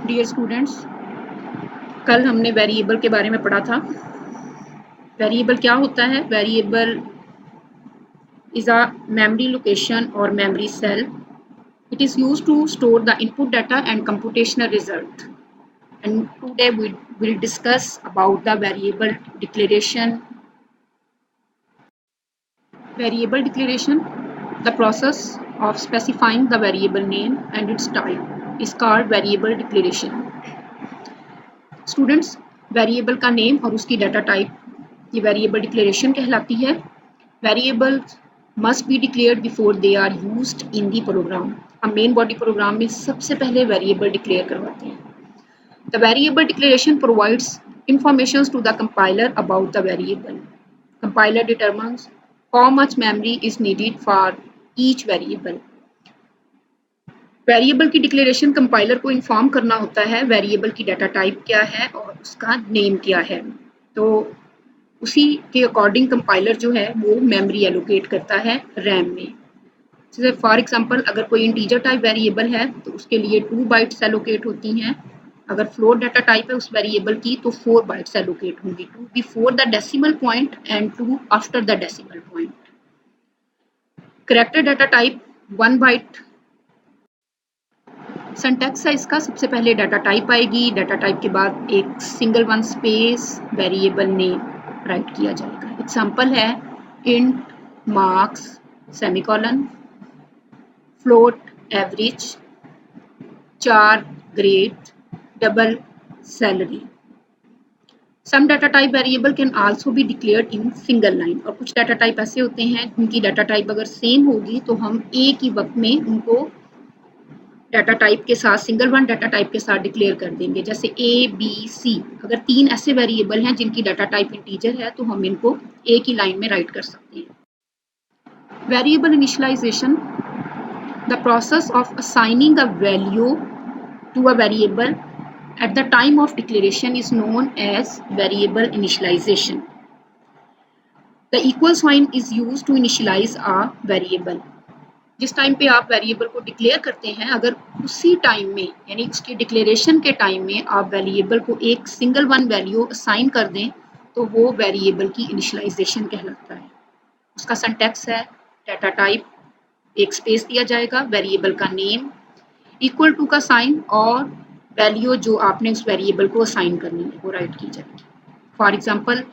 Dear students, कल हमने variable के बारे में पढ़ा था। वेरिएबल क्या होता है? Variable is a memory location or memory cell. It is used to store the input data and computational result. And today we will discuss about the variable declaration. Variable declaration, the process of specifying the variable name and its type is called variable declaration. Students, variable का name और उसकी data type ये variable declaration कहलाती है। Variable must be declared before they are used in the program. हम main body program में सबसे पहले वेरिएबल डिक्लेयर करवाते हैं। The variable declaration provides information to the compiler about the variable. Compiler determines how much memory is needed for each variable. Variable की declaration compiler को inform करना होता है वेरिएबल की डाटा टाइप क्या है और उसका नेम क्या है। तो उसी के अकॉर्डिंग कंपाइलर जो है वो मेमोरी एलोकेट करता है रैम में। जैसे फॉर एग्जांपल अगर कोई इंटीजर टाइप वेरिएबल है तो उसके लिए 2 बाइट्स एलोकेट होती हैं। अगर फ्लोट डाटा टाइप है उस वेरिएबल की तो 4 बाइट्स एलोकेट होंगी, 2 before the decimal point and 2 after the decimal point. Character data type 1 byte. Syntax है इसका, सबसे पहले डाटा टाइप आएगी, डाटा टाइप के बाद एक single one space variable name write किया जाएगा। एग्जांपल है int marks semicolon, float average, char grade, double salary. Some data type variable can also be declared in single line. और कुछ data type ऐसे होते हैं जिनकी डाटा टाइप अगर सेम होगी तो हम एक ही वक्त में उनको डाटा टाइप के साथ सिंगल वन डाटा टाइप के साथ डिक्लेयर कर देंगे। जैसे ए बी सी, अगर 3 ऐसे वेरिएबल हैं जिनकी डाटा टाइप इंटीजर है तो हम इनको एक ही लाइन में राइट कर सकते हैं। Variable initialisation, the process of assigning a value to a variable at the time of declaration is known as variable initialisation. The equal sign is used to initialise a variable. जिस time पे आप variable को declare करते हैं, अगर उसी time में यानी उसकी डिक्लेरेशन के टाइम में आप वेरिएबल को एक सिंगल वन वैल्यू असाइन कर दें तो वो वेरिएबल की इनिशियलाइजेशन कहलाता है। उसका सिंटैक्स है डाटा टाइप, एक स्पेस दिया जाएगा, वेरिएबल का नेम, इक्वल टू का साइन और वैल्यू जो आपने उस वेरिएबल को असाइन करनी है वो राइट की जाएगी। For example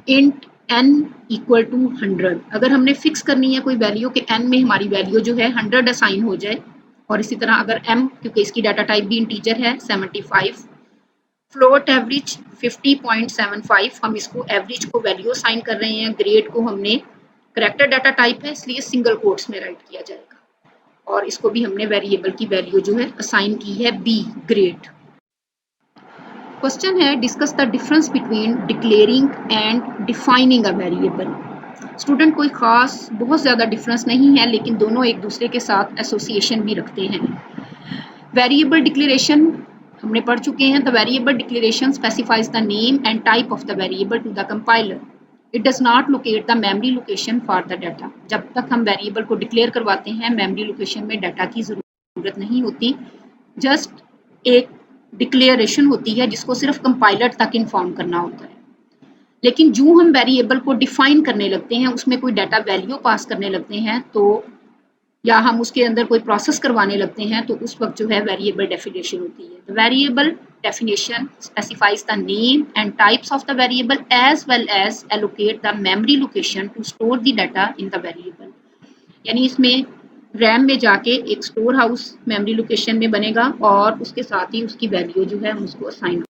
int n equal to 100, अगर हमने फिक्स करनी है कोई वैल्यू कि n में हमारी वैल्यू जो है 100 असाइन हो जाए। और इसी तरह अगर m, क्योंकि इसकी डाटा टाइप भी इंटीजर है, 75, फ्लोट एवरेज 50.75, हम इसको एवरेज को वैल्यू असाइन कर रहे हैं, ग्रेड को हमने कैरेक्टर डाटा टाइप है इसलिए सिंगल कोट्स में राइट किया जाएगा और इसको भी हमने वेरिएबल की वैल्यू जो है असाइन की है b ग्रेड। क्वेश्चन है discuss the difference between declaring and defining a variable. Student कोई खास बहुत ज़्यादा डिफरेंस नहीं है लेकिन दोनों एक दूसरे के साथ एसोसिएशन भी रखते हैं। वेरिएबल डिक्लेरेशन हमने पढ़ चुके हैं। The variable declaration specifies the name and type of the variable to the compiler. It does not locate the memory location for the data. जब तक हम वेरिएबल को डिक्लेयर करवाते हैं मेमोरी लोकेशन में डाटा की ज़रूरत नहीं होती, जस्ट एक डिक्लेरेशन होती है जिसको सिर्फ कंपाइलर तक इन्फॉर्म करना होता है। लेकिन जो हम वेरिएबल को डिफाइन करने लगते हैं, उसमें कोई डाटा वैल्यू पास करने लगते हैं तो या हम उसके अंदर कोई प्रोसेस करवाने लगते हैं तो उस वक्त जो है वेरिएबल डेफिनेशन होती है। The variable definition specifies the name and types of the variable as well as allocate the memory location to store the data in the variable. यानी इसमें रैम में जाके एक स्टोर हाउस मेमोरी लोकेशन में बनेगा और उसके साथ ही उसकी वैल्यू जो है हम उसको असाइन